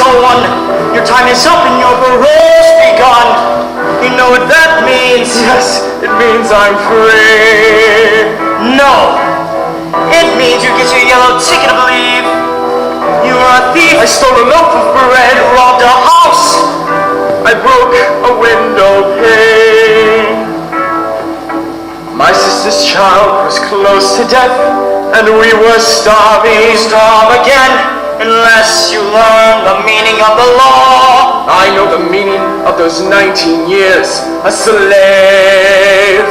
no one. Your time is up and your parole's begun. You know what that means? Yes, it means I'm free. No, it means you get your yellow ticket, I believe. You were a thief. I stole a loaf of bread. You robbed a house. I broke a window pane. My sister's child was close to death, and we were starving. You starve again, unless you learn the meaning of the law. I know the meaning of those 19 years, a slave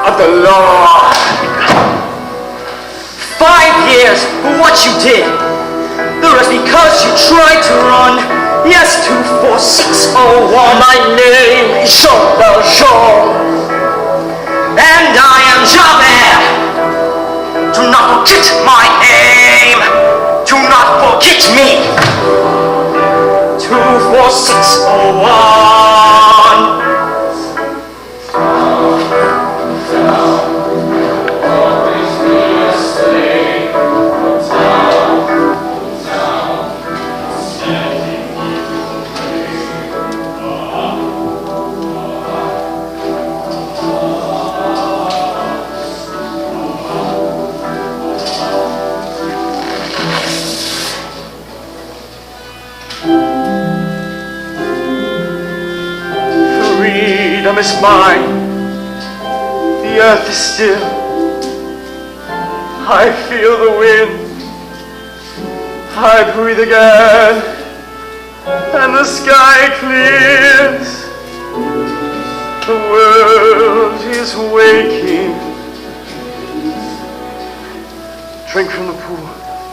of the law. 5 years for what you did. The rest because you tried to run. Yes, 24601. My name is Valjean. And I am Javert. Do not forget my name. Do not forget me. 24601. Freedom is mine. The earth is still. I feel the wind. I breathe again. And the sky clears. The world is waking. Drink from the pool.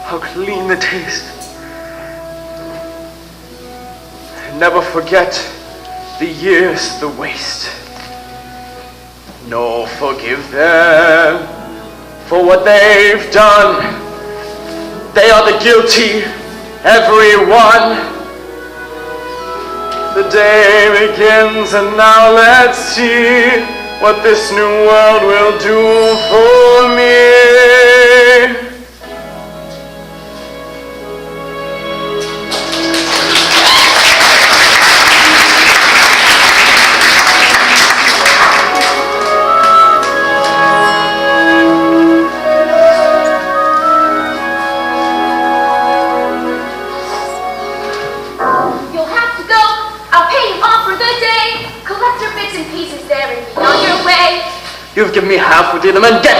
How clean the taste. Never forget the years, the waste. No, forgive them for what they've done. They are the guilty, everyone. The day begins, and now let's see what this new world will do for me. You've given me half within them, and get!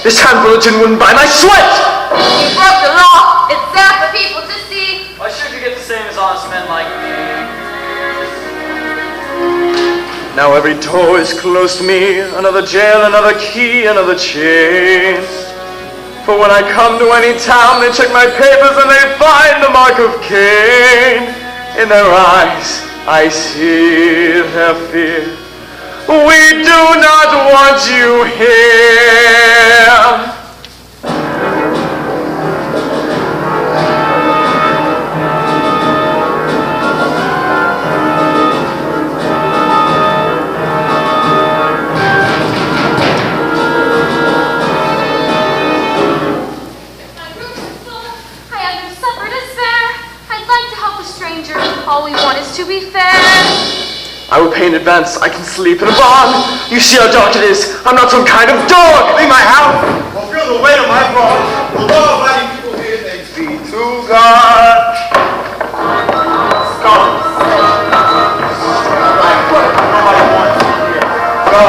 This handful of gin wouldn't buy my sweat! You broke the law. It's there for people to see. Why should you get the same as honest men like me? Now every door is closed to me. Another jail, another key, another chain. For when I come to any town, they check my papers and they find the mark of Cain. In their eyes, I see their fear. We do not want you here. My room is full. I have no supper to spare. I'd like to help a stranger. All we want is to be fair. I will pay in advance. I can sleep in a barn. You see how dark it is. I'm not some kind of dog. Leave my house. Well, feel the weight of my cross. The law-abiding people here, thanks be to God. Stop. Nobody wants you here. Go.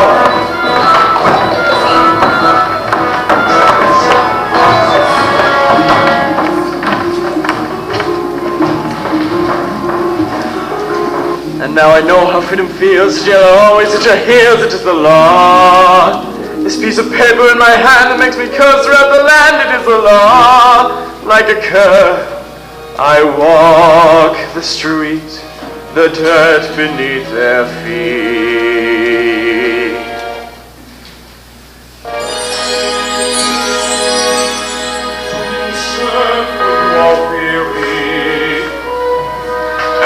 And now I know how freedom feels. Jail always at your heels. It is the law. This piece of paper in my hand that makes me curse throughout the land. It is the law. Like a cur, I walk the street, the dirt beneath their feet. You are weary,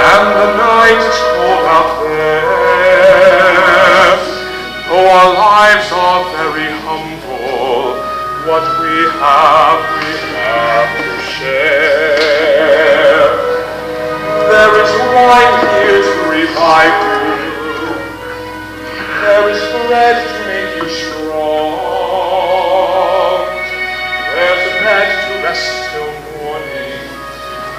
and the night is cold out there. Though our lives are very humble, what we have to share. There is wine here to revive you. There is bread to make you strong. There's a bed to rest till morning.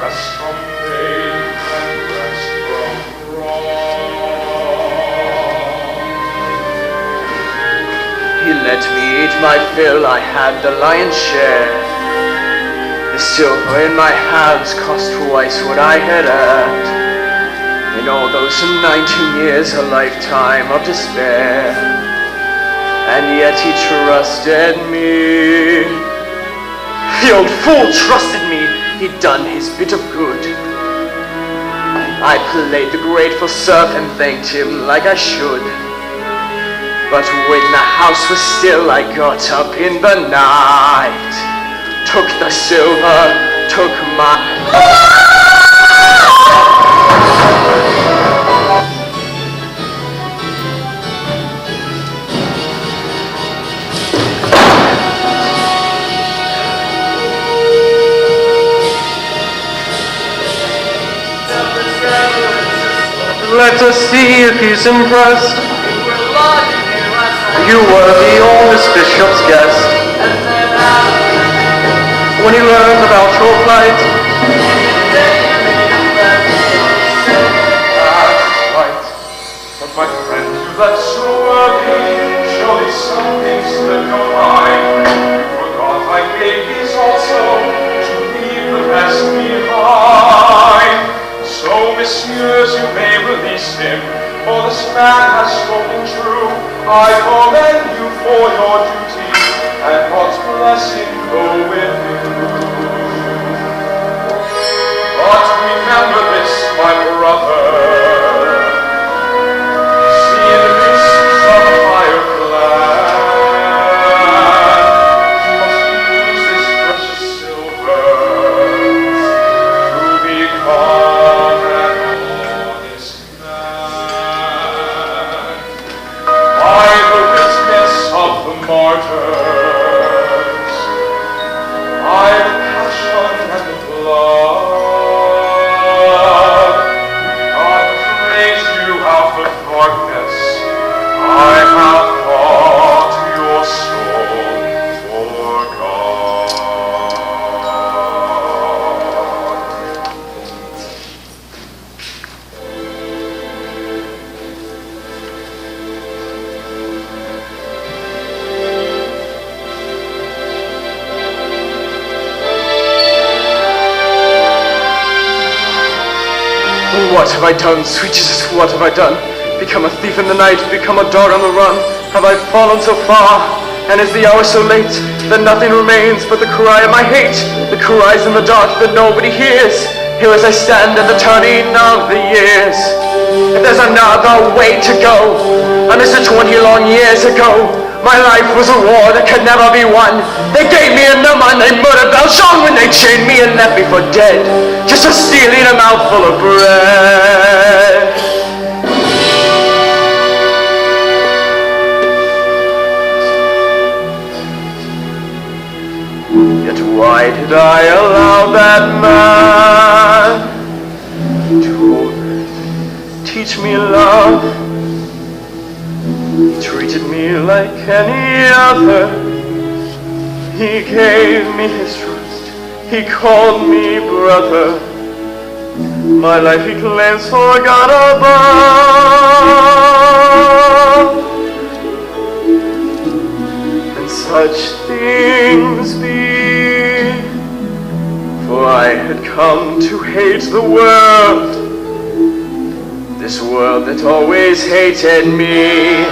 Rest from pain and rest from wrong. He let me eat my fill, I had the lion's share. The silver in my hands cost twice what I had earned. In all those 19 years, a lifetime of despair. And yet he trusted me. The old fool trusted me. He'd done his bit of good. I played the grateful serf and thanked him like I should. But when the house was still, I got up in the night, took the silver, took my... Let us see if he's impressed. You were the oldest bishop's guest. When he learned about your plight, that's right. But my friend, you that so worthy, surely some things slip your mind. You forgot I gave these also to leave the best behind. So, messieurs, you may release him, for this man has spoken true. I commend you for your duty, and God's blessing go with you. But remember this, my brother, see in this some higher plan. You must use this precious silver to become an honest man. By the witness of the martyrs, by the passion and the blood, God praise you out of darkness. I have fought your soul for God. What have I done, sweet Jesus, what have I done? Become a thief in the night, become a dog on the run. Have I fallen so far, and is the hour so late, that nothing remains but the cry of my hate, the cries in the dark that nobody hears. Here as I stand at the turning of the years. If there's another way to go, I missed it 20 long years ago. My life was a war that could never be won. They gave me a number and they murdered Valjean when they chained me and left me for dead, just for stealing a mouthful of bread. Yet why did I allow that man to teach me love? He treated me like any other. He gave me his trust. He called me brother. My life he claims for God above. And such things be, for I had come to hate the world, this world that always hated me.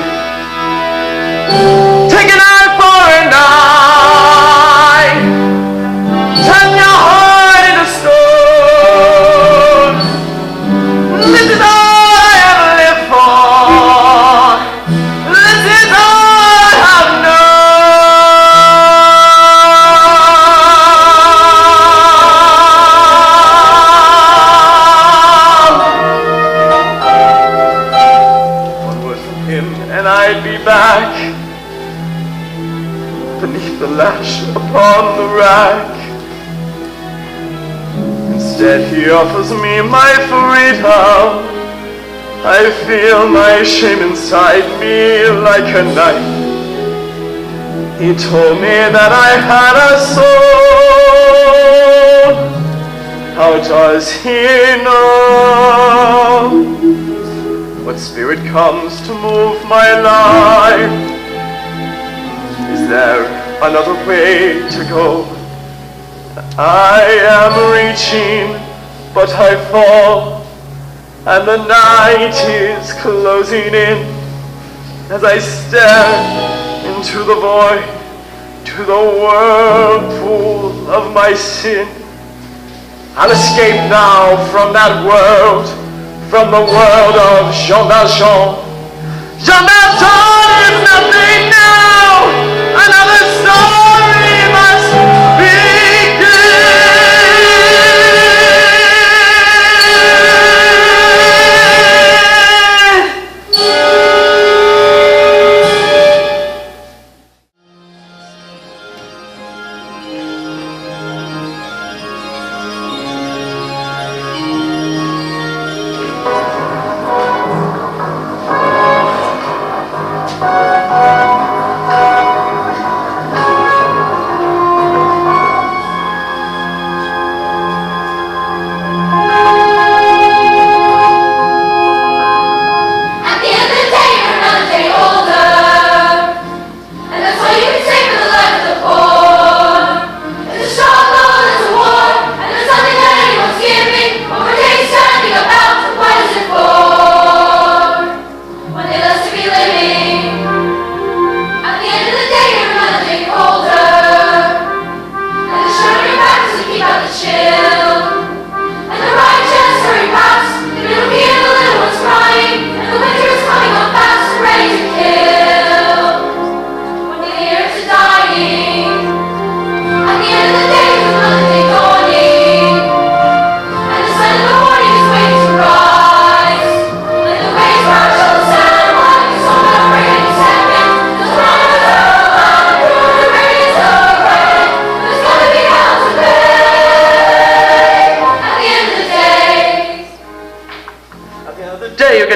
Take an eye for an eye, turn your heart into stone. This is all I ever lived for. This is all I have known. One word from him and I'd be back beneath the lash upon the rack, and Instead he offers me my freedom. I feel my shame inside me like a knife. He told me that I had a soul. How does he know what spirit comes to move my life? Is there another way to go? I am reaching, but I fall, and the night is closing in as I stare into the void, to the whirlpool of my sin. I'll escape now from that world, from the world of Jean Valjean. Jean Valjean is nothing now, another story must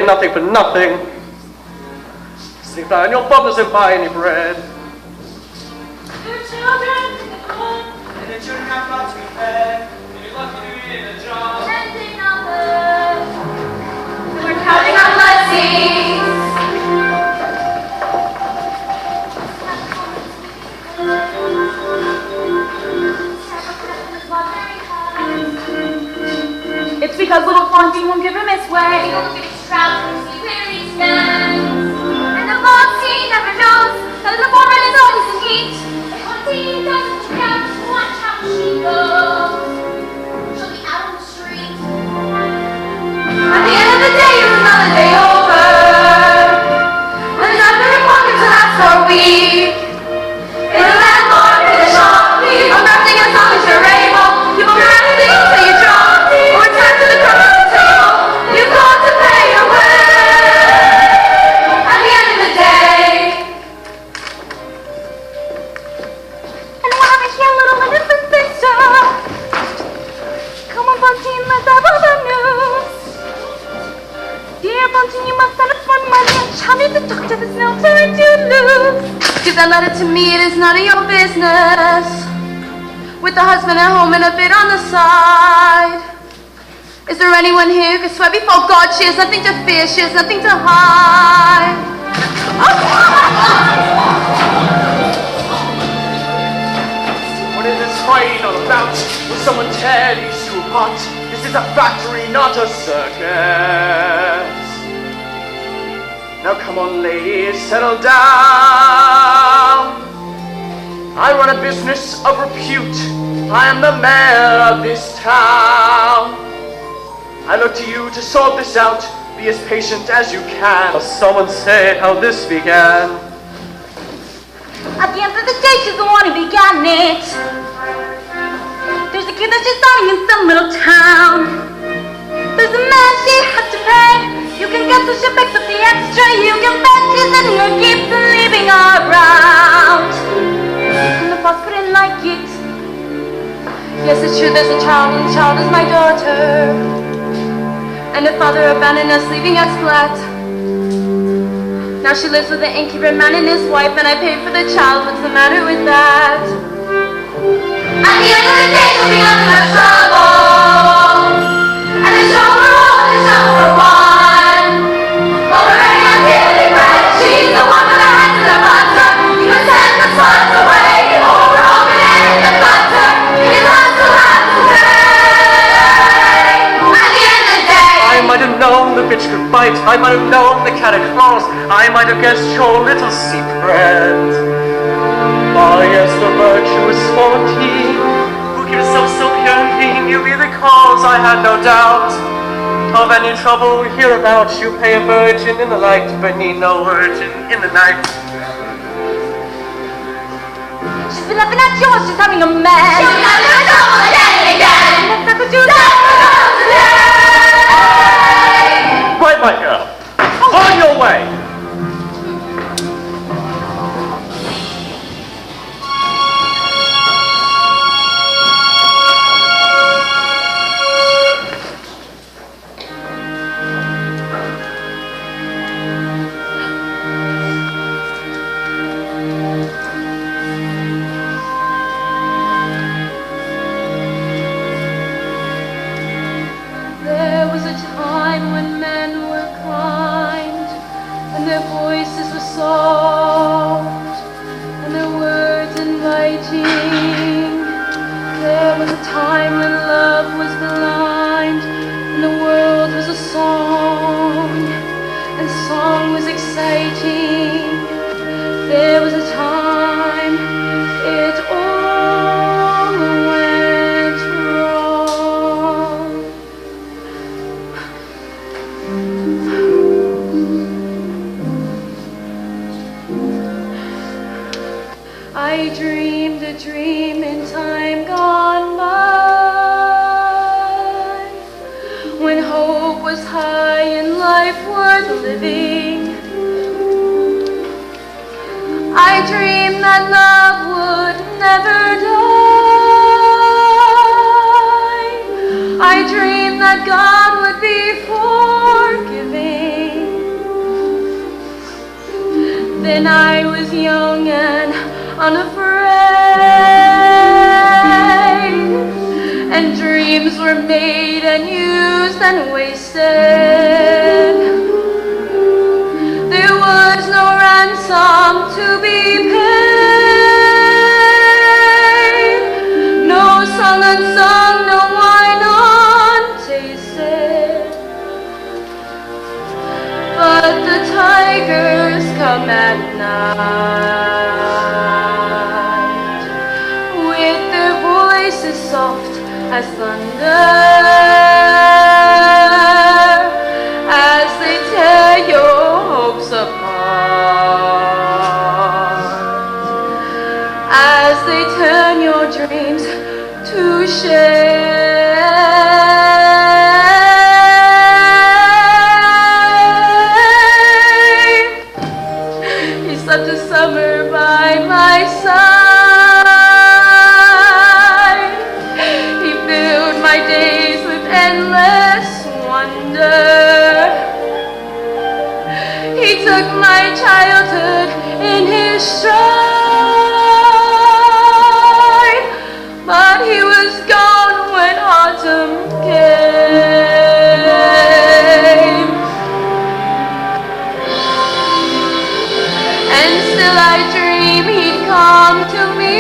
nothing for nothing. Sleep down, your bum doesn't buy any bread. Your children, and the children have got to be fed. And you're lucky to be in a job. sending others. We're counting our blessings. It's because little Fantine won't give him his way. Look at his trousers, see where he stands. And the boss, he never knows that the foreman is always in heat. If Fantine doesn't look out, watch how she goes. She'll be out on the street. At the end of the day, it's another day over. When nothing pockets will last for a week. In the landlord, in the shop, I'm resting as long as you're able. You won't have to think till you drop. Or turn to the crumb of the table. You've got to pay your way. At the end of the day. And while I hear little manifestation, come on, Fantine, let's have all the news. Dear Fantine, you must send us one money and tell me the doctor there's no time to lose. Give that letter to me, it is none of your business. With the husband at home and a bit on the side. Is there anyone here who can swear before God she has nothing to fear, she has nothing to hide? What is this fighting all about? Will someone tear these two apart? This is a factory, not a circus. Now come on, ladies, settle down. I run a business of repute. I am the mayor of this town. I look to you to sort this out. Be as patient as you can. Someone say how this began. At the end of the day, she's the one who began it. There's a kid that's just starting in some little town. There's a man she has to pay. You can guess that she picks up the extra. You can bet she's letting her gifts and leaving around. And the boss wouldn't like it. Yes, it's true, there's a child, and the child is my daughter. And her father abandoned us, leaving us flat. Now she lives with the innkeeper man and his wife, and I paid for the child. What's the matter with that? At the end of the day, she'll be nothing but trouble. And the trouble for all, and the trouble for one. Over her hands, the bread. She's the one with her hands in the butter. You can send the sons away. Over open and the butter. It has to have to pay. At the end of the day, I might have known the bitch could bite. I might have known the cat had claws. I might have guessed your little secret. Ah, yes, the virtuous 14, who keeps himself so pure and clean, you be the cause, I had no doubt, of any trouble hereabouts. You pay a virgin in the light, but need no virgin in the night. She's been laughing at yours, she's having a man. she'll be nothing but trouble again and again. That's not what you That's do. the girl today. Right, my girl, on your way. There was a time when men were kind, and their voices were soft, and their words inviting. There was a time when love was blind, and the world was a song, and song was exciting. There was a time it all went wrong. I dreamed a dream in time gone by, when hope was high and life worth living. I dreamed that love would never die. I dreamed that God would be forgiving. Then I was young and unafraid, and dreams were made and used and wasted. There was no ransom to be paid, no song unsung, no wine untasted. But the tigers come at night, with their voices soft as thunder, as they tear your hopes apart, as they turn your dreams to shame. He slept a summer by my side. He filled my days with endless wonder. He took my childhood in his stride, but he was gone when autumn came. And still I dream he'd come to me,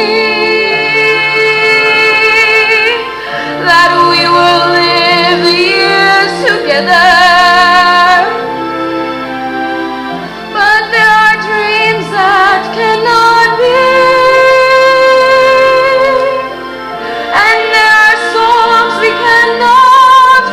that we will live the years together. But there are dreams that cannot be, and there are songs we cannot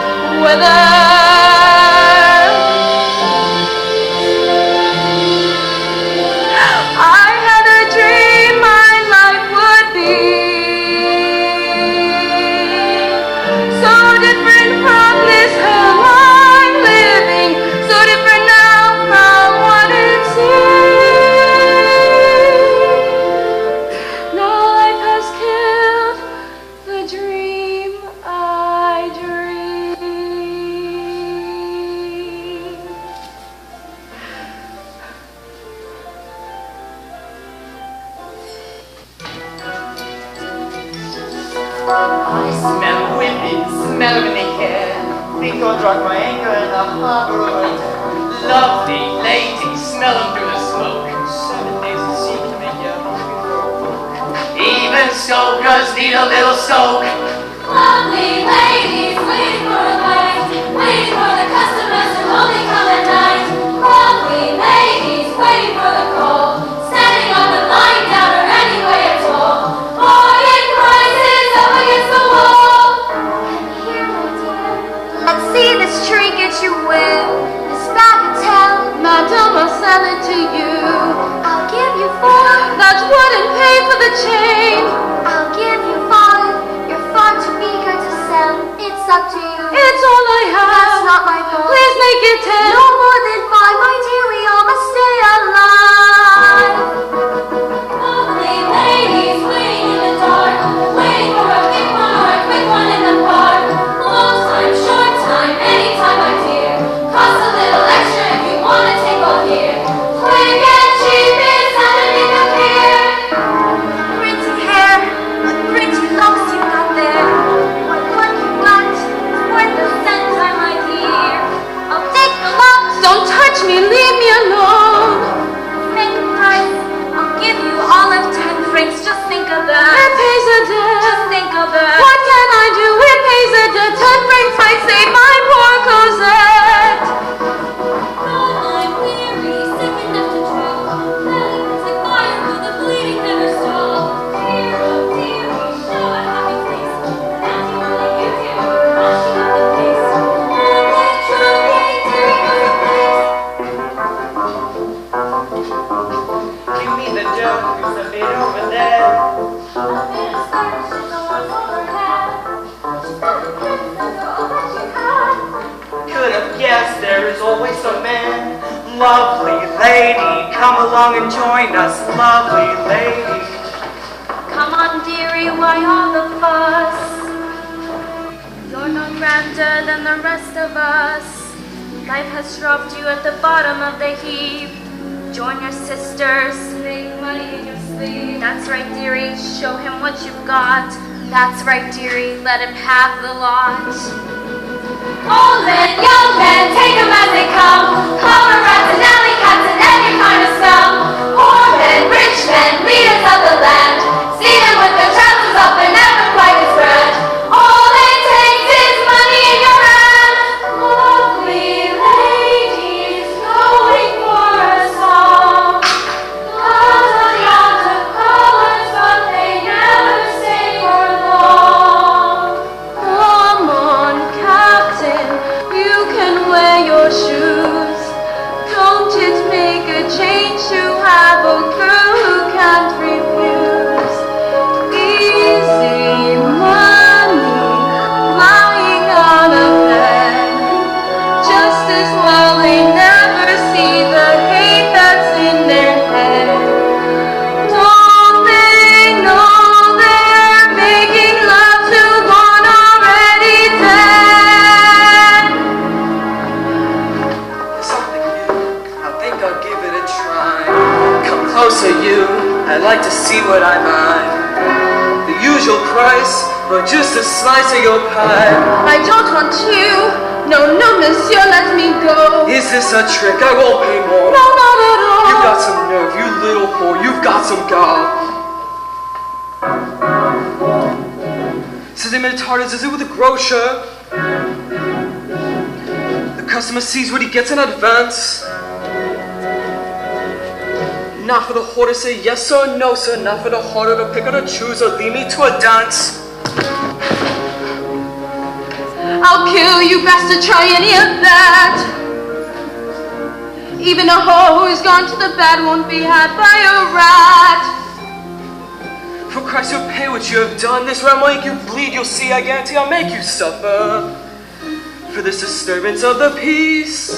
smell women, smell when they care. Think I'll drag my anger in the harbor of my day. Lovely lady, smell them through the smoke. 7 days at sea can make you hungry for a poke. Even stokers need a little soak. Lovely ladies, waiting for a light, waiting for the customers to only come at night. Lovely ladies, waiting for the call, standing up and lying down or any way at all. Bargain prices up against the wall. And here, my dear, let's see this trinket you wear, this bagatelle. Madam, I'll sell it to you. I'll give you 4. That wouldn't pay for the chain. I'll give you 5. You're far too eager to sell. It's up to you. It's all I have. That's not my fault. Please make it 10. No more than 5, my dear. We all must stay alive. Lovely ladies waiting in the dark, waiting for a big one or a quick one in the park. Long time, short time, any time, my dear. Cost a little extra if you want to take off here. Quick and cheap is underneath the pier. Pretty hair, what pretty locks you got there. What one you got is worth a cent, my dear. I'll take the lot. Don't touch me, leave me alone. Make a price. I'll give you all of 10 francs. Just think of that. It pays a debt. Just think of that. What can I do? It pays a debt. 10 francs might save my poor Cosette. But I'm weary, sick enough to drool. Belly burns like fire, but the bleeding never stop. Dear, oh dear, show a happy face. Fancy like you do, washing up the face. Only truly tearing up the face. Give me the joke, who's a bit over there. A bit of skirt, she's the one over head. She's got the kids, that's all that she had. Could have guessed there is always a man. Lovely lady, come along and join us, lovely lady. Come on, dearie, why all the fuss? You're no grander than the rest of us. Life has dropped you at the bottom of the heap. Join your sisters, make money in your sleep. That's right, dearie, show him what you've got. That's right, dearie, let him have the lot. Old men, young men, take them as they come. Clever rats and alley cats and every kind of scum. Poor men, rich men, leaders of the land. See them with their trousers up and never quite as grand. All it takes is money in your hand. Lovely ladies going for a song. Lots of yonder colors, but they never stay for long. Come on, Captain, you can wear your shoes. Don't it make a change to have a girl who can't refuse? Easy money lying on a bed. Just as well they never see the hate that's in their head. Don't they know they're making love to one already dead? Something new. I think I'll give it a try. Come closer, you. I'd like to see what I buy. The usual price, but just a slice of your pie. I don't want you. No, no, monsieur, let me go. Is this a trick? I won't pay more. No, not at all. You've got some nerve, you little whore. You've got some gall. Says they made it hard as is it with a grocer. The customer sees what he gets in advance. Not for the whore to say yes sir or no sir. Not for the harder to pick or to choose or lead me to a dance. I'll kill you, bastard, try any of that. Even a hoe who's gone to the bad won't be had by a rat. For Christ, you'll pay what you have done. This ram will make you bleed. You'll see, I guarantee I'll make you suffer. For this disturbance of the peace.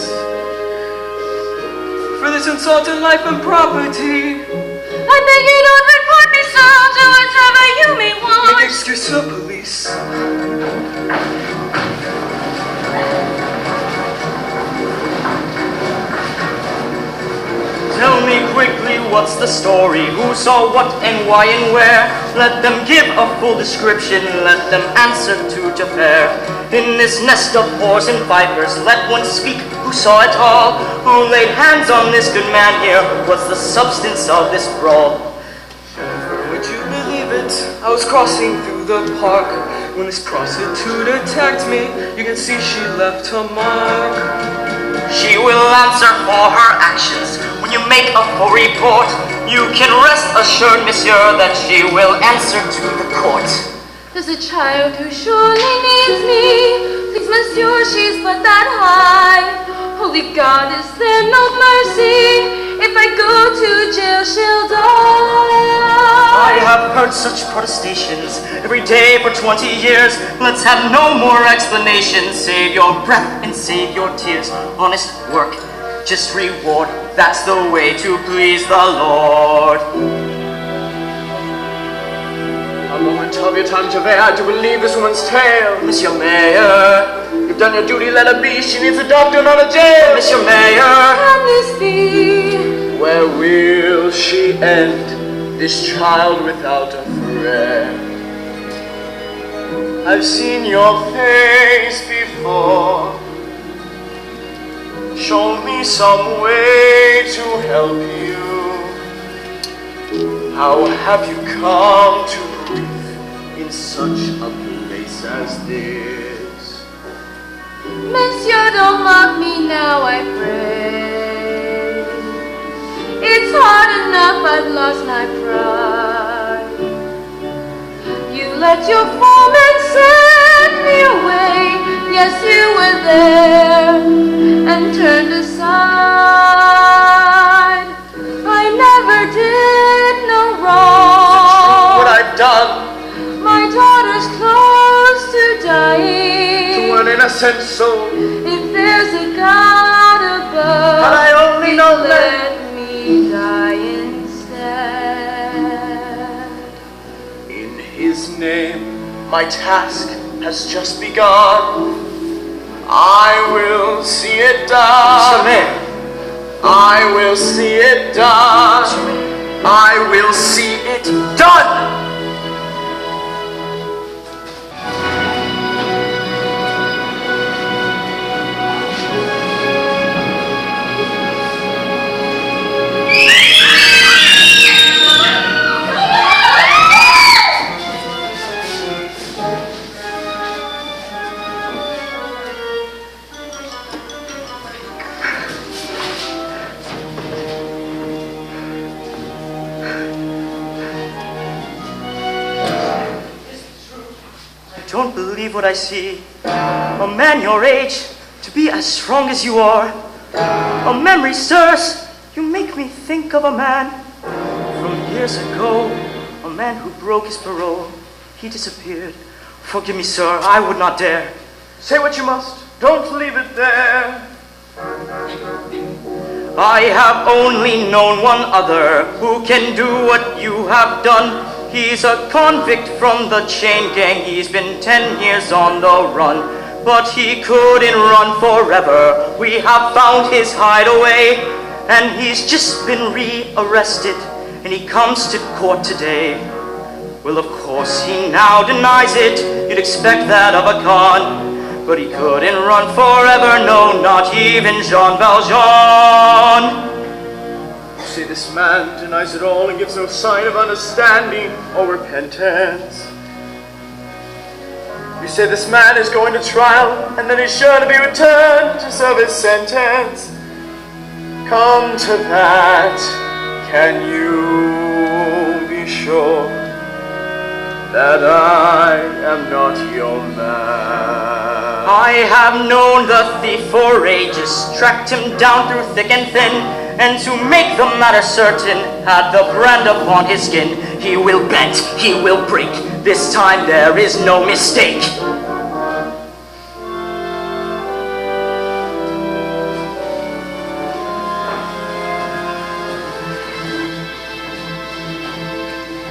For this insult in life and property. I beg you don't report me, sir. I'll do whatever you may want. Make excuse to the police. Tell me quickly, what's the story? Who saw what and why and where? Let them give a full description, let them answer to Javert. In this nest of whores and vipers, let one speak who saw it all, who laid hands on this good man here. What's the substance of this brawl? Would you believe it? I was crossing through the park when this prostitute attacked me. You can see she left her mark. She will answer for her actions. When you make a full report, you can rest assured, monsieur, that she will answer to the court. There's a child who surely needs me. Please, monsieur, she's but that high. Holy God, is there no mercy? If I go to jail, she'll die. I have heard such protestations every day for 20 years. Let's have no more explanations. Save your breath and save your tears. Honest work, just reward. That's the way to please the Lord. A moment of your time, Javert. I do believe this woman's tale. Monsieur Mayor, You've done your duty, let her be. She needs a doctor, not a jail. Monsieur Mayor, Can this be? Where will she end, this child without a friend? I've seen your face before. Show me some way to help you. How have you come to grief in such a place as this? Monsieur, don't mock me now, I pray. It's hard enough I've lost my pride. You let your foreman send me away. Yes, you were there and turned aside. I never did no wrong. What I've done My daughter's close to dying. to an innocent soul. If there's a God above, Had I only please known let me die instead. In his name, my task has just begun. I will see it done. I will see it done. I will see it done. don't believe what I see. A man your age, to be as strong as you are. A memory, sirs, you make me think of a man from years ago. A man who broke his parole. He disappeared. Forgive me, sir, I would not dare. Say what you must. Don't leave it there. I have only known one other who can do what you have done. He's a convict from the chain gang. He's been 10 years on the run, but he couldn't run forever. We have found his hideaway, and he's just been rearrested, and he comes to court today. Well, of course, he now denies it. You'd expect that of a con. But he couldn't run forever, no, not even Jean Valjean. You say this man denies it all and gives no sign of understanding or repentance. You say this man is going to trial and then he's sure to be returned to serve his sentence. Come to that, can you be sure that I am not your man? I have known the thief for ages, tracked him down through thick and thin, and to make the matter certain, had the brand upon his skin. He will bend, he will break, this time there is no mistake.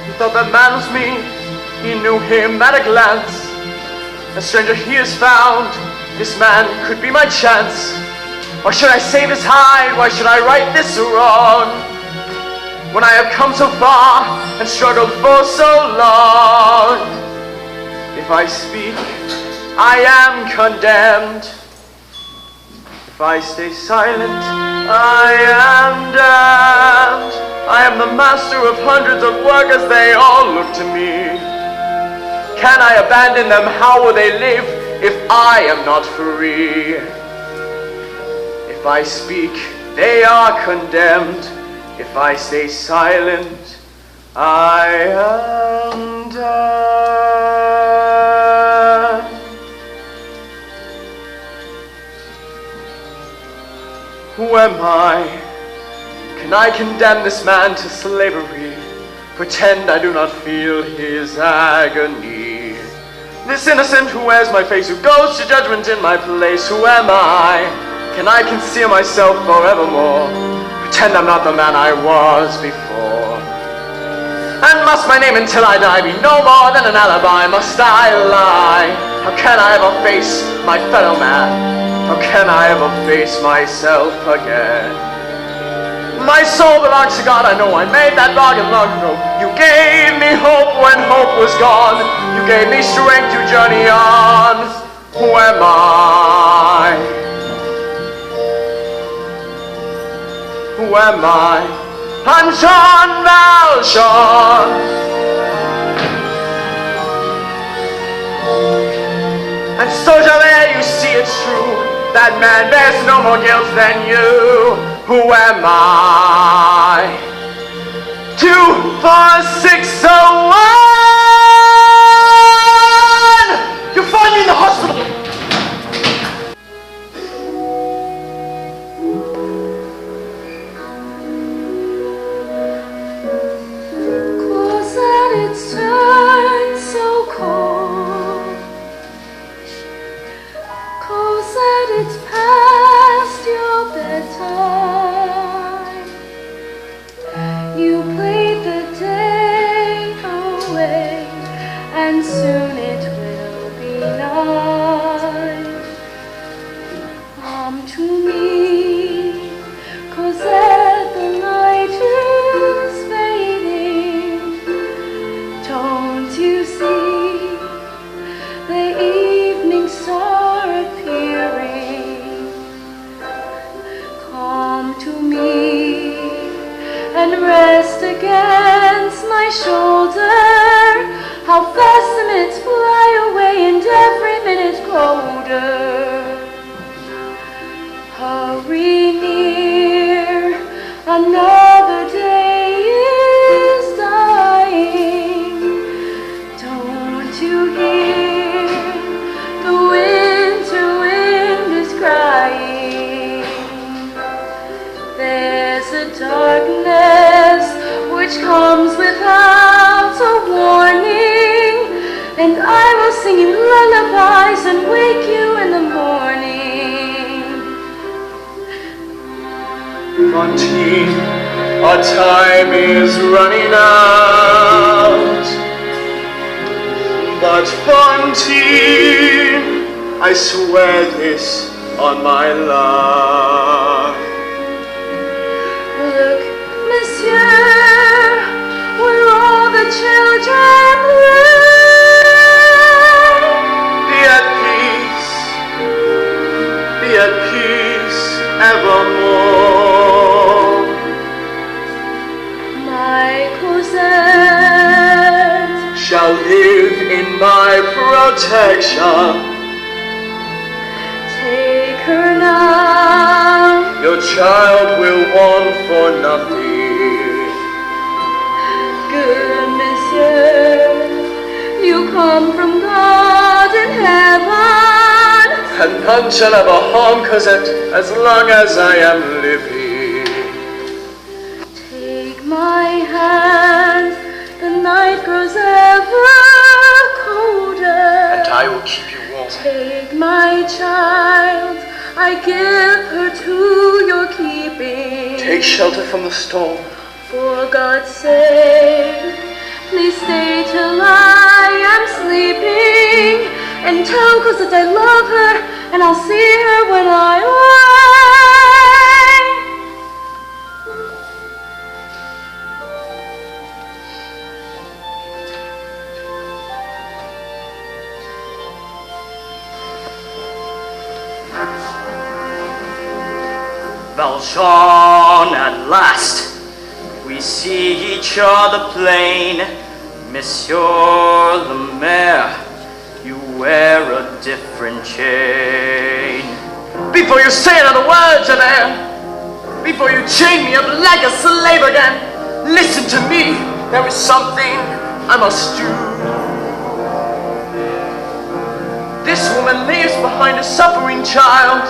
You thought that man was me, he knew him at a glance. A stranger he has found, this man could be my chance. Or should I save his hide? Why should I right this wrong? when I have come so far and struggled for so long. If I speak, I am condemned. If I stay silent, I am damned. I am the master of hundreds of workers, they all look to me. Can I abandon them? How will they live if I am not free? If I speak, they are condemned. If I stay silent, I am damned. Who am I? Can I condemn this man to slavery? Pretend I do not feel his agony. This innocent who wears my face, who goes to judgment in my place, who am I? Can I conceal myself forevermore? Pretend I'm not the man I was before. And must my name until I die be no more than an alibi? Must I lie? How can I ever face my fellow man? How can I ever face myself again? My soul belongs to God, I know I made that bargain long ago. You gave me hope when hope was gone. You gave me strength to journey on. Who am I? Who am I? I'm Jean Valjean. And so Javert, you see it's true. That man bears no more guilt than you. Who am I? 24601! You find me in the hospital! Cosette, it's turned so cold. Cosette, it's past your bedtime. You played the day away, and soon it will be night. Come to me, Cosette, the night is fading. Don't you see the evening star appearing? Come to me and rest against my shoulder. How fast the minutes fly away and every minute colder. Hurry near, another day is dying. Don't you hear the winter wind is crying? There's a darkness which comes without a warning, and I will sing you lullabies and wake you in the morning. Fantine, our time is running out. But Fantine, I swear this on my life. Look, monsieur, where all the children play. Be at peace evermore. My Cosette Shall live in my protection. take her now. Your child will want for nothing. Good monsieur, you come from God in heaven. And none shall ever harm Cosette as long as I am living. Take my hand, the night grows ever colder. And I will keep you warm. Take my child, I give her to your keeping. Take shelter from the storm. For God's sake, please stay till I am sleeping, and tell Cosette I love her, and I'll see her when I wake. Valjean, at last, we see each other plain. Monsieur le Maire, you wear a different chain. Before you say another word, Javert, before you chain me up like a slave again, listen to me, there is something I must do. This woman leaves behind a suffering child.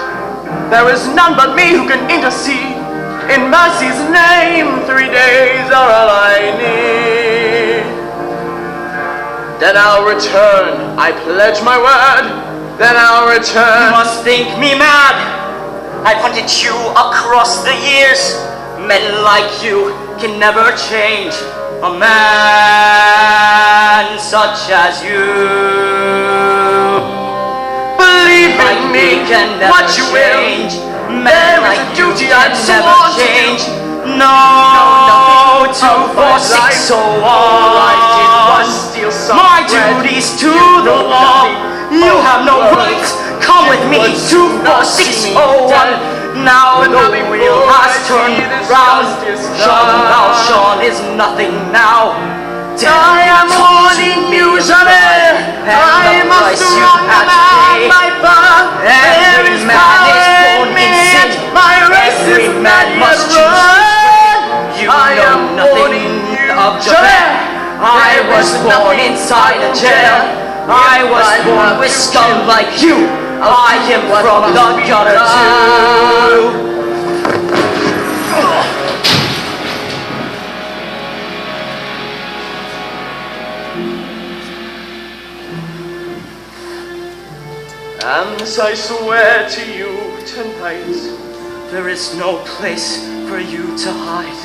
There is none but me who can intercede. In mercy's name, 3 days are all I need. Then I'll return, I pledge my word. Then I'll return. You must think me mad. I've hunted you across the years. Men like you can never change a man such as you. Believe in me, what you change. will. Men There is like a duty you I'm can so never on to change. do. No, 2, 4, 6, so All I did was on. steal some My bread. duty's to You the know wall. nothing. You have no Oh, right. Come with me, once 2, you 4, not 6, see me 0, 1. dead. Now But the nothing wheel more has I turned see this round. justice Jean done. Valjean is nothing now. I am warning you, Javert. I must run the man by far. There Every is man power is in born me, in sin. and my race Every is man not must yet choose his run. You I know am nothing warning you, of Javert. Javert. I There was is born nothing inside I a will jail. dare. I If was I born have with to scum kill, like you. I am what from must the be gutter done. too. And I swear to you tonight, There is no place for you to hide.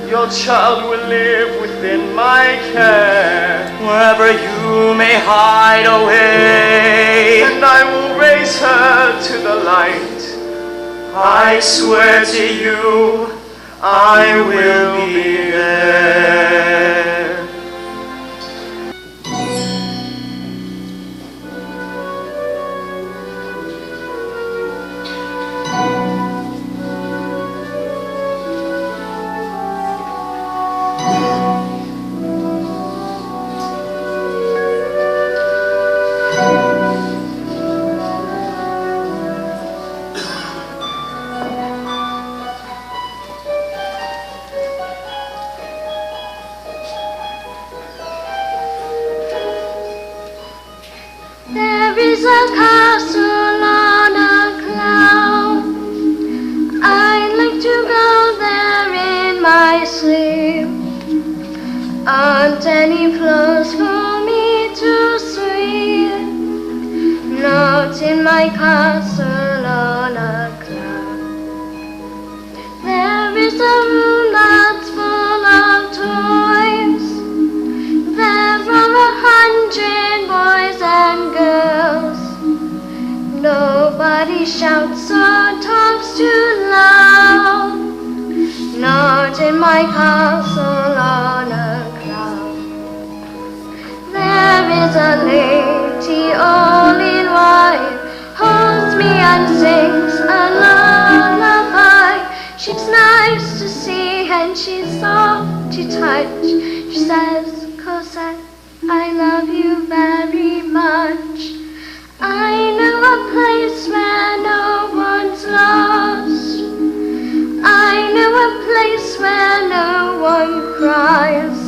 your child will live within my care. Wherever you may hide away, And I will raise her to the light. I swear to you, I will be there. There is a castle on a cloud. I'd like to go there in my sleep. Aren't any clothes for me to sweep? Not in my castle on a cloud. There is a room that's full of toys. There are 100 boys and girls. Nobody shouts or talks too loud. Not in my castle on a cloud. There is a lady all in white, holds me and sings a lullaby. She's nice to see and she's soft to touch. She says, Cosette, I love you very much. I know a place where no one's lost. I know a place where no one cries.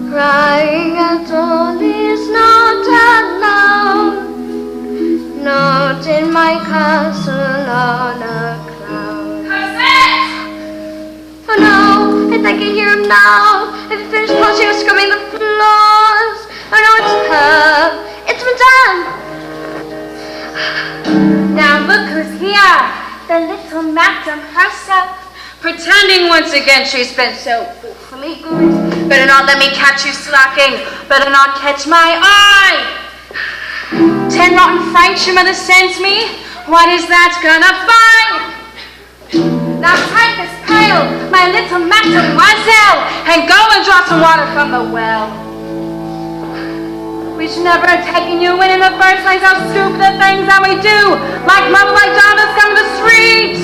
Crying at all is not allowed. Not in my castle on a cloud. Cosette! Oh no, I think I hear him now. If he finished punching or scrubbing the floors. Oh no, it's her. It's Madame. Now look who's here, the little madam herself, pretending once again she's been so awfully good. Better not let me catch you slacking, better not catch my eye. 10 rotten francs your mother sends me, what is that gonna buy? Now take this pail, my little mademoiselle, and go and draw some water from the well. We should never have taken you in the first place, how stupid the things that we do, like mother, like daughters come to the street.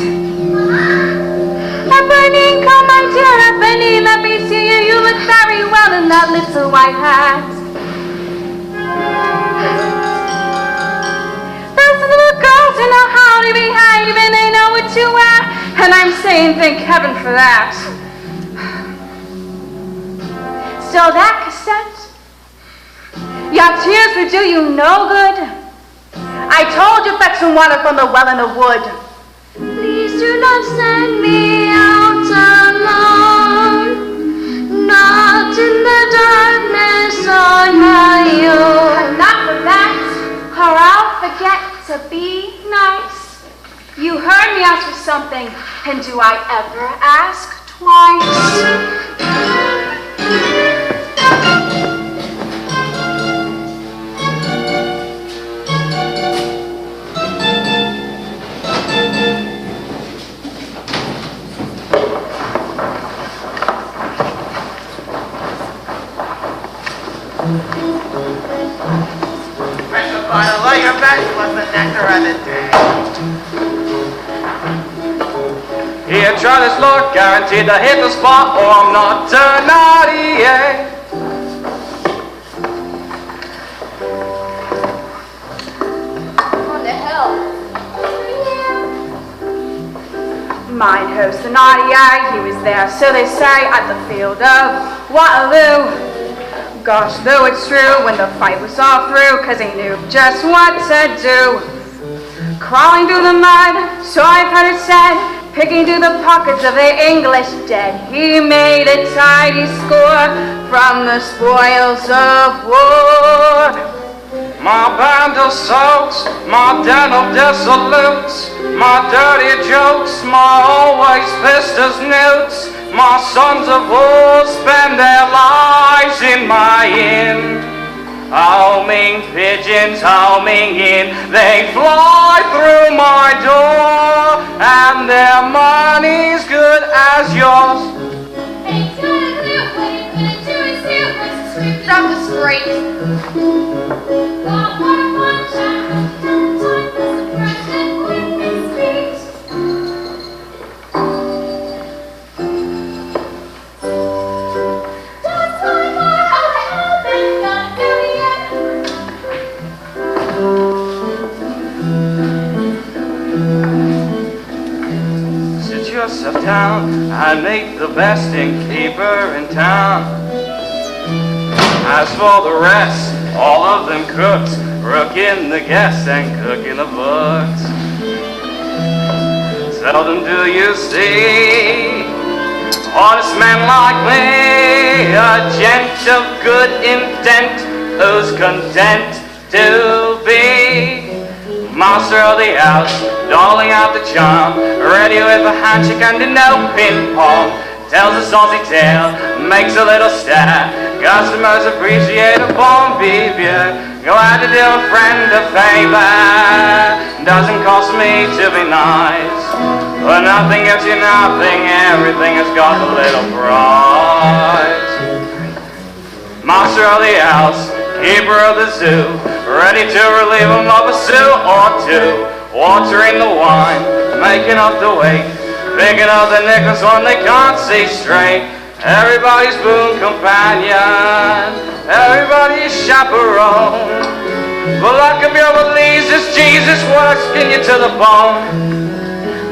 little white hat. Those little girls who know how to behave and they know what to wear, and I'm saying thank heaven for that. So that Cosette, your tears would do you no good. I told you fetch some water from the well in the wood. Please do not send me out alone, not in the darkness on my own. Not for that, or I'll forget to be nice. You heard me ask for something, and do I ever ask twice? Bottle of your best was the nectar of the day. Here, try this look, guaranteed to hit the spot, or I'm not a naughty, yeah. On the hill. Mine host the naughty eye, he was there, so they say, at the field of Waterloo. Gosh, though it's true, when the fight was all through, 'cause he knew just what to do. Crawling through the mud, so I've heard it said, picking through the pockets of the English dead, he made a tidy score from the spoils of war. My band of salts, my den of dissolutes, my dirty jokes, my always pissed as newts, my sons of war spend their lives in my inn. Homing pigeons homing in, they fly through my door, and their money's good as yours. Ain't got a clue what you couldn't do is see it was scraped it off the street. Got one of one shot, time for suppression with his feet. Just like more how I have been got million. Sit yourself down and make the best innkeeper in town. As for the rest, all of them cooks, rooking the guests and cooking the books. Tell them, do you see, honest men like me, a gent of good intent, who's content to be master of the house, doling out the charm, ready with a handshake and a no pin pong. Tells a saucy tale, makes a little stare. Customers appreciate a bon vivant. Glad to do a friend a favor. Doesn't cost me to be nice, but nothing gets you nothing. Everything has got a little price. Master of the house, keeper of the zoo, ready to relieve him of a sou or two. Watering the wine, making up the weight, picking up the nickels when they can't see straight. Everybody's boon companion, everybody's chaperone. The luck of your beliefs is Jesus working you to the bone.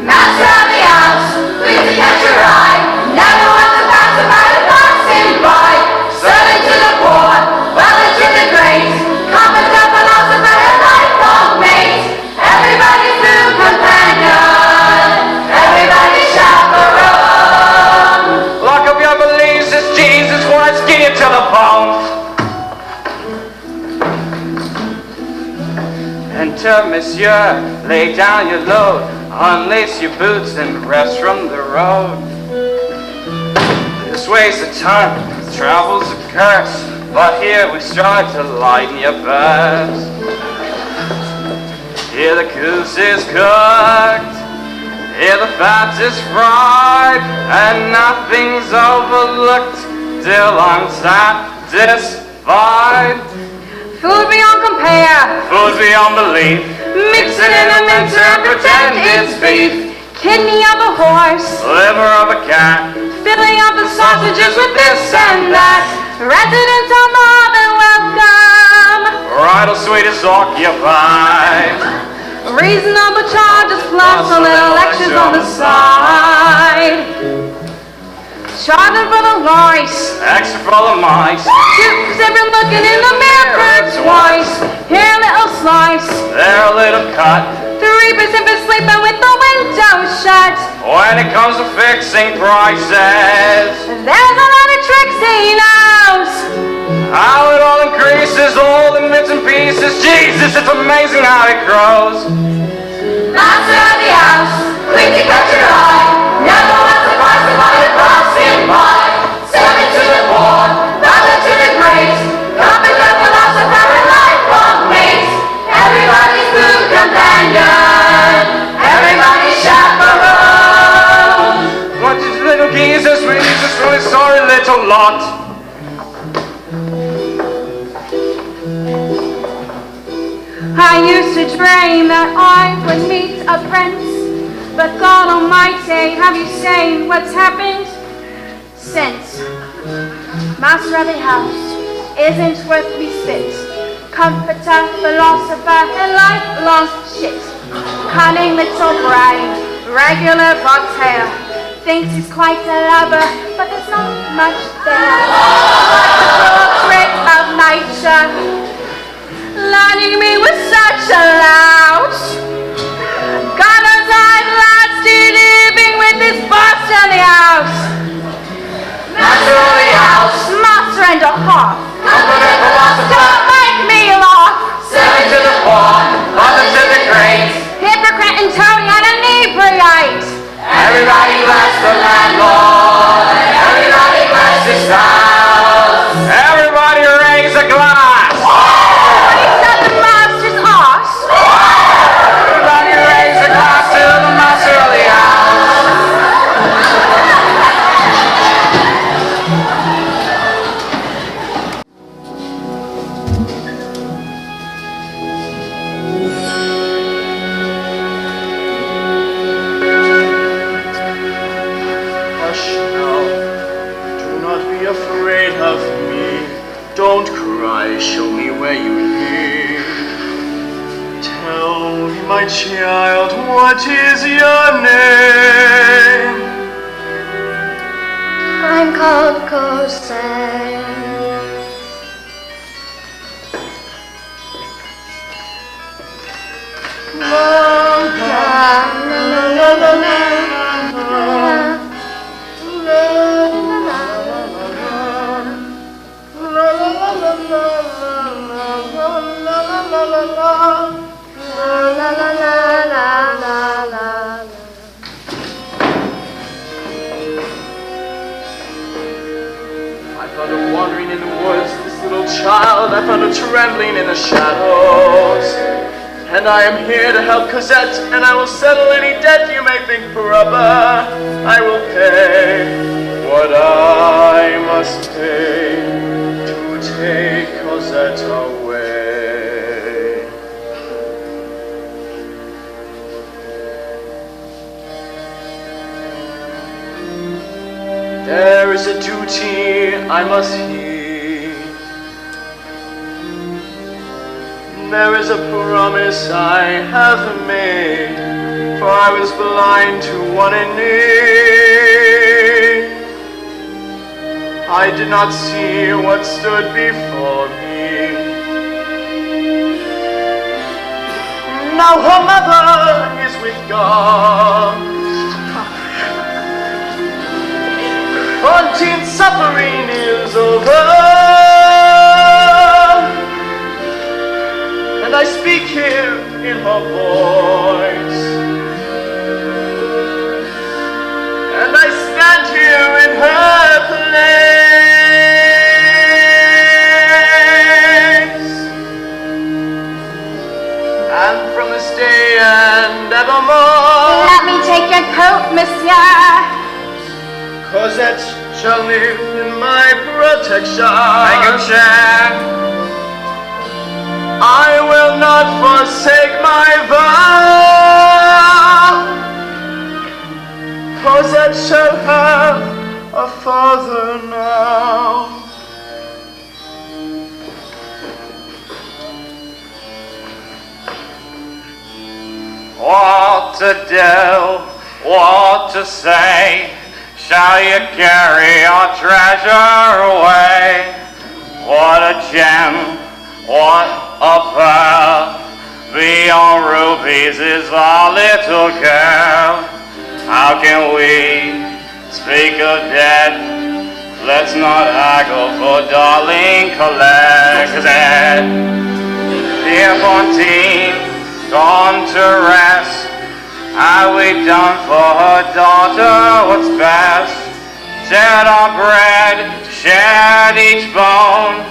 Master of the house, please to catch your eye. Never want to pass about a passing by. Servant to the poor, well into the great. Competent philosopher and lifelong mate. Everybody's new companion, everybody's chaperone. Lock up your beliefs as Jesus Christ, skin you to the bone. Enter, monsieur, lay down your load, unlace your boots and rest from the road. This way's a time, travel's a curse, but here we strive to lighten your burst. Here the goose is cooked, here the fat is fried, and nothing's overlooked till I'm satisfied. Food beyond compare, Food beyond belief, mix it in a mincer and pretend it's beef. Kidney of a horse, liver of a cat, filling up the sausages with this and that. Residents are more than welcome. Bridal suite is occupied. Reasonable charges plus a little lectures on the side. Charging for the lice. Extra for the mice. Cause they've been looking in the mirror twice. Here a little slice. There a little cut. 3% for sleeping with the window shut. When it comes to fixing prices, There's a lot of tricks he knows. how it all increases, all in bits and pieces. Jesus, it's amazing how it grows. Master of the house, quick to catch your eye. Never once or twice about it passing by. Servant to the poor, brother to the great. Comforter, philosopher, and lifelong mate. Everybody's food companion. Everybody's chaperone. What is little Jesus, Jesus, really sorry little lot. I used to dream that I would meet a prince, but God Almighty, have you seen what's happened since? Master of the house isn't worth we spit. Comforter, philosopher, and lifelong shit. Cunning little brain, regular box hair. Thinks he's quite a lover, but there's not much there. Trick of nature. Learning me with such a lout. God knows I've lasted living with this boss in the house. Master of the house, Master and a half. comforter, philosopher. Don't make me laugh. Servant to the poor, brother to the great. Hypocrite and Tony and inebriate. Everybody bless the landlord. Everybody bless his house. Everybody raise a glass. What is that, the master's arse? Everybody raise a glass to the master of the house. Hush now, do not be afraid of me. Don't cry, show me where you live. Tell me, my child, what is your name? I'm called Cosette. I found her wandering in the woods, this little child. I found her trembling in the shadows. And I am here to help Cosette, and I will settle any debt you may think proper. I will pay what I must pay to take Cosette away. There is a duty I must heed. There is a promise I have made, for I was blind to one in need. I did not see what stood before me. Now her mother is with God. Fantine's suffering is over. And I speak here in her voice, and I stand here in her place. And from this day and evermore, Let me take your coat, monsieur. Cosette shall live in my protection. Thank you, Jack. I will not forsake my vow. Cosette shall have a father now. What to do, what to say? Shall you carry our treasure away? What a gem, what a pearl, beyond rubies is our little girl. How can we speak of death? Let's not haggle for darling Cosette. Dear Fantine, gone to rest. Have we done for her daughter what's best? Shared our bread, shared each bone,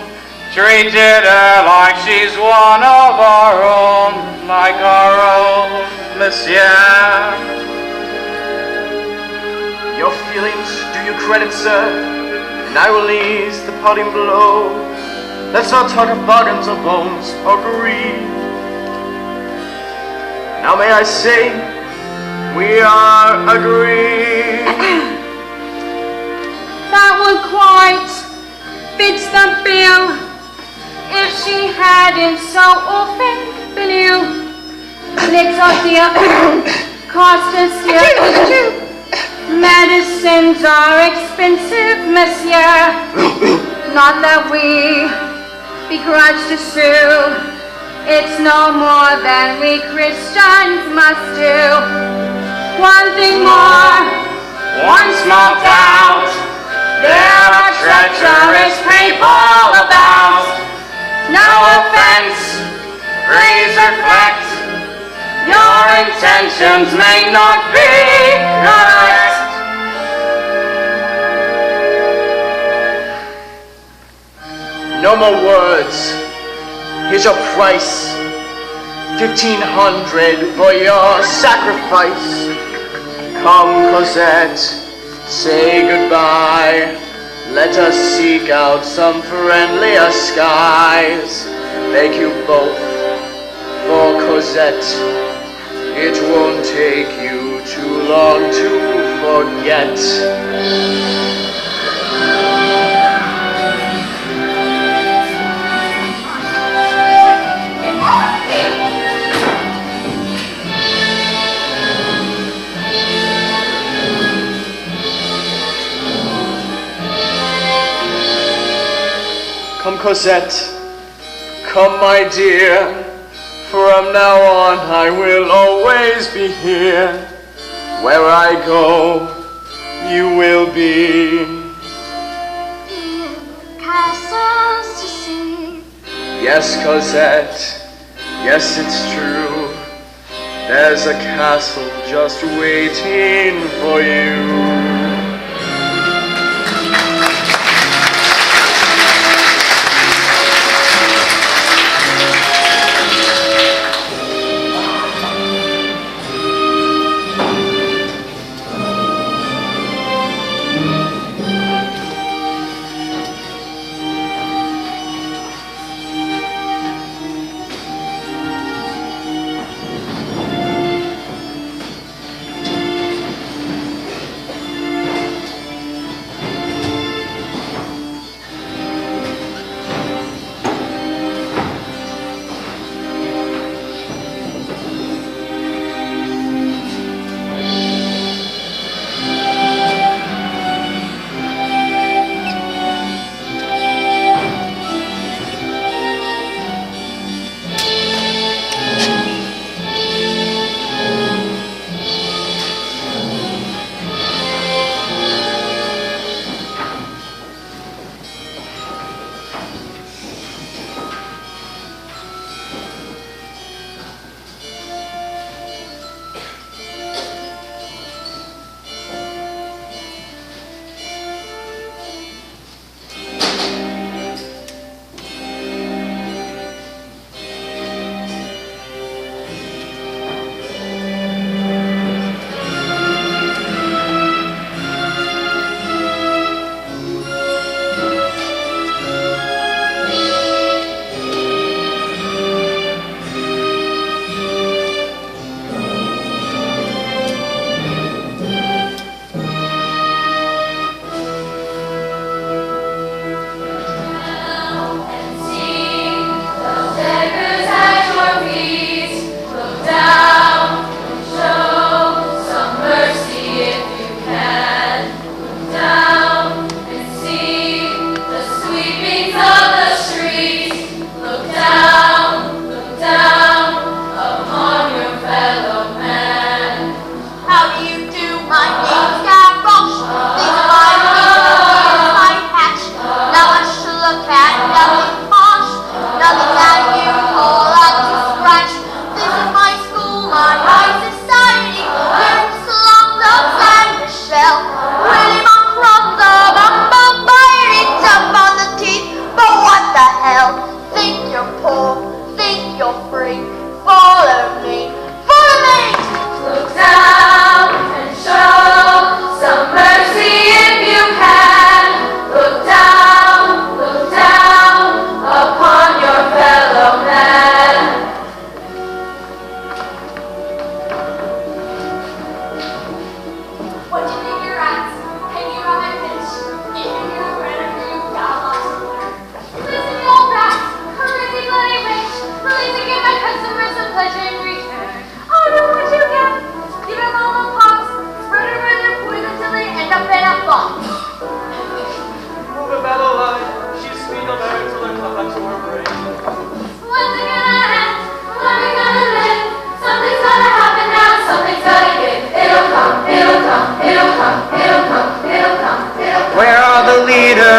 treated her like she's one of our own, like our own, monsieur. Your feelings do you credit, sir, and I will ease the parting blow. Let's not talk of bargains or bones or greed. Now may I say, we are agreed. That would quite fit the bill if she hadn't so often been ill. Little dear, cost us dear. Medicines are expensive, monsieur. Not that we begrudge to sue. It's no more than we Christians must do. One thing more, One small doubt, there are treacherous people about. No offense, please reflect, your intentions may not be correct. No more words. Here's your price. 1,500 for your sacrifice. Come, Cosette, say goodbye. Let us seek out some friendlier skies. Thank you both for Cosette. It won't take you too long to forget. Come, Cosette, come, my dear. From now on I will always be here. Where I go, you will be. Castles to see. Yes, Cosette, yes, it's true. There's a castle just waiting for you.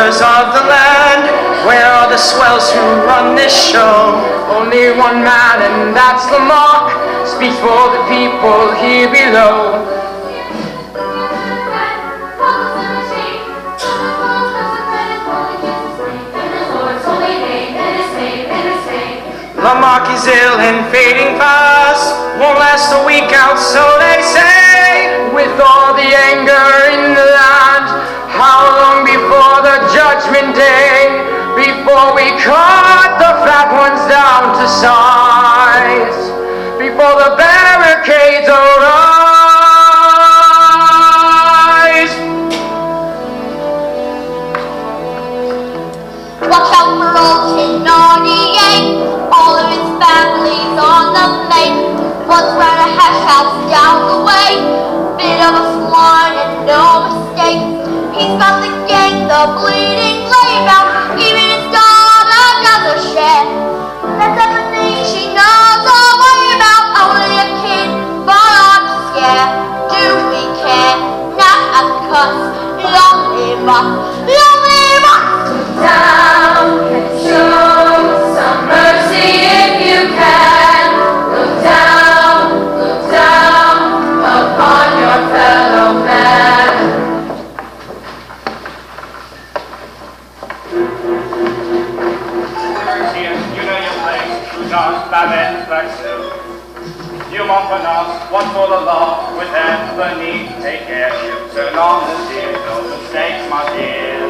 rulers of the land? Where are the swells who run this show? Only one man, and that's Lamarck, speaks for the people here below. Lamarck is ill and fading fast, won't last a week out, so they say. With all the anger in the land, how long before the judgment day? Before we cut the fat ones down to size, before the barricades arise. Watch out for old Tin 98, all of his family's on the make. Once ran a hash house down the way, bit of a swine and no mistake. He's got the gang, the bleeding lame out, even his daughter does a share. That's everything she knows all way about, only a kid, but I'm scared. Do we care? Not a cuss, long live us, long live us. Down and show some mercy if you can. Look down upon your fellow man. You know your place, Prudence, Babette, Blackstone. You Montparnasse, one for the law, with Ebony, take care, you turn on the dear, no mistakes, my dear.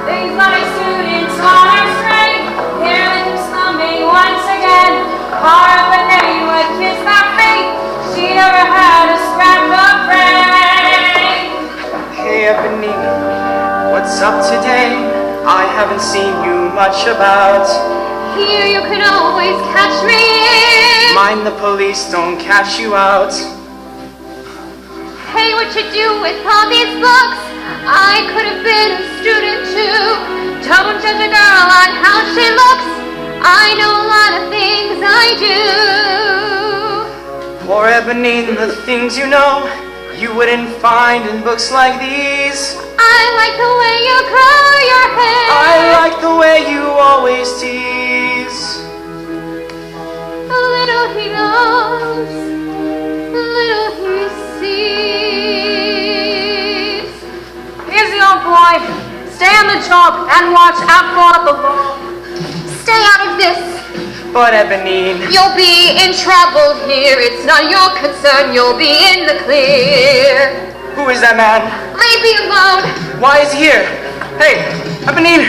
These my students on our straight, hear them slumming once again. Harmony would kiss my feet, she never had a scrap of brain. Hey Ebony, what's up today? I haven't seen you much about. Here you can always catch me in. Mind the police don't catch you out. Hey, what you do with all these books? I could have been a student too. Don't judge a girl on how she looks. I know a lot of things I do. Poor Ebony, the things you know, you wouldn't find in books like these. I like the way you curl your hair. I like the way you always tease. The little he knows, the little he sees. Easy, old boy. Stay on the job and watch out for the law. Stay out of this. But Ebony, You'll be in trouble here. It's not your concern. You'll be in the clear. who is that man? Leave me alone. Why is he here? Hey, Ebony!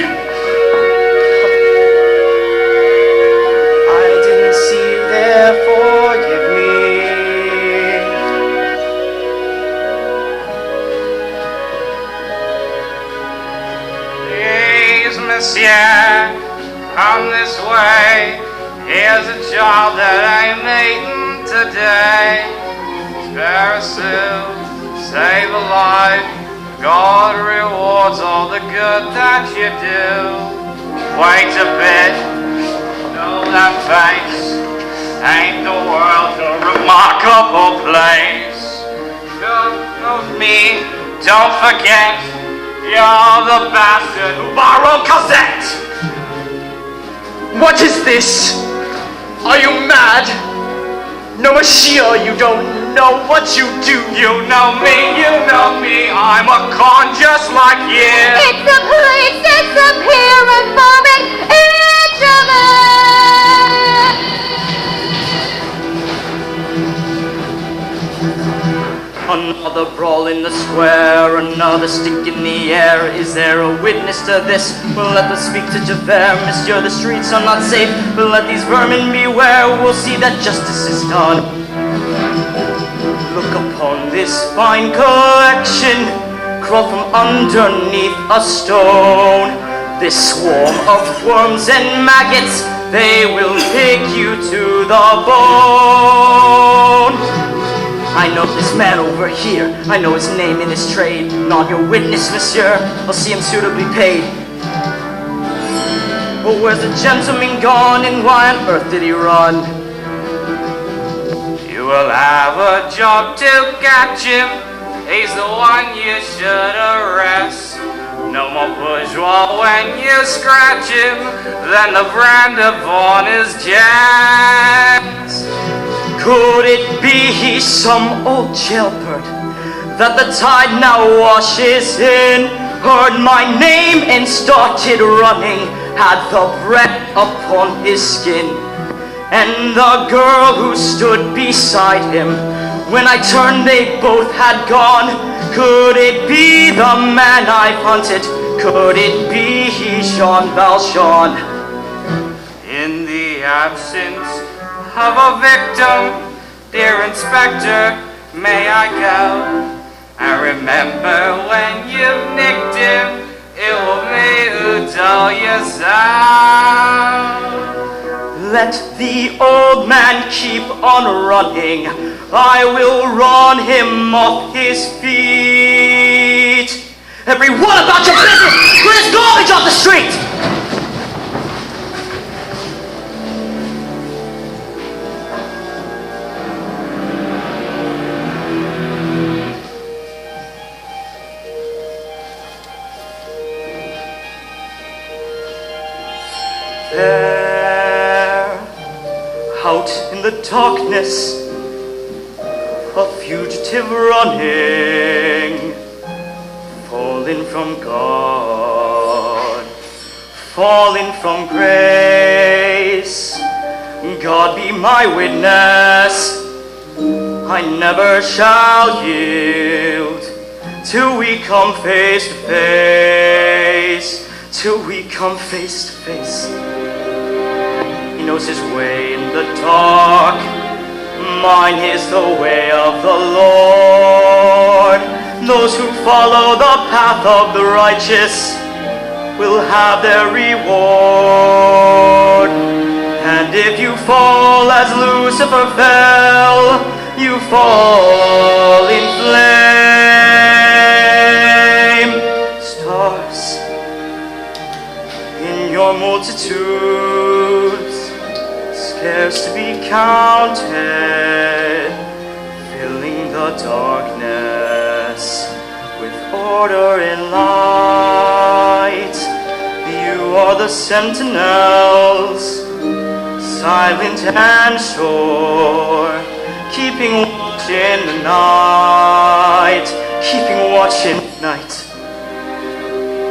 I didn't see you there, forgive me. Please, monsieur, come this way. Here's a job that I'm making today. Spare a sou, save a life. God rewards all the good that you do. Wait a bit, know that face. Ain't the world a remarkable place? Look me, don't forget, you're the bastard who borrowed Cosette. What is this? Are you mad? No, monsieur, you don't know what you do. You know me, I'm a con just like you. It's the police disappearing for me. Each of them. Another brawl in the square, another stick in the air. Is there a witness to this? Well, let us speak to Javert. Monsieur, the streets are not safe, but let these vermin beware. We'll see that justice is done. Look upon this fine collection, crawled from underneath a stone. This swarm of worms and maggots, they will pick you to the bone. I know this man over here, I know his name and his trade. Not your witness, monsieur, I'll see him suitably paid. But where's the gentleman gone, and why on earth did he run? You will have a job to catch him. he's the one you should arrest. No more bourgeois when you scratch him, then the brand upon his jazz. Could it be he's some old jailbird that the tide now washes in? Heard my name and started running, had the breath upon his skin. And the girl who stood beside him, when I turned they both had gone. Could it be the man I've hunted? Could it be Jean Valjean? In the absence of a victim, dear Inspector, may I go? I remember when you nicked him, it was me who told you so. Let the old man keep on running, I will run him off his feet. Everyone about your business! Let us garbage off the street! There, out in the darkness, a fugitive running, falling from God, falling from grace. God be my witness, I never shall yield till we come face to face, till we come face to face. He knows his way in the dark, mine is the way of the Lord. Those who follow the path of the righteous will have their reward. And if you fall as Lucifer fell, you fall in flame. Stars in your multitudes, scarce to be counted, filling the darkness with order and light. You are the sentinels, silent and sure, keeping watch in the night, keeping watch in the night.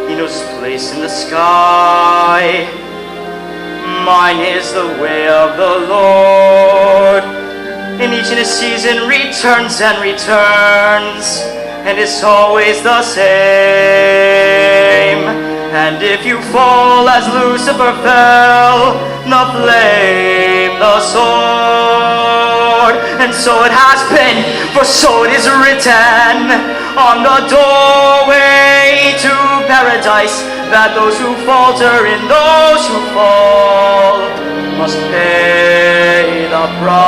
He knows his place in the sky, mine is the way of the Lord. In each in his season returns and returns, and it's always the same. And if you fall as Lucifer fell, the flame, the sword. And so it has been, for so it is written on the doorway to paradise, that those who falter and those who fall must pay the price.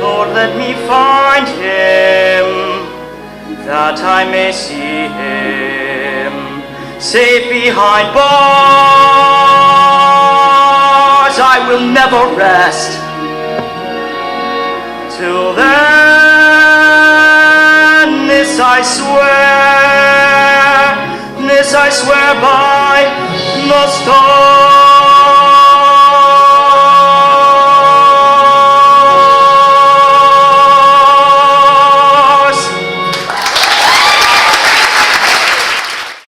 Lord, let me find him, that I may see him safe behind bars. I will never rest till then. This I swear by the stars.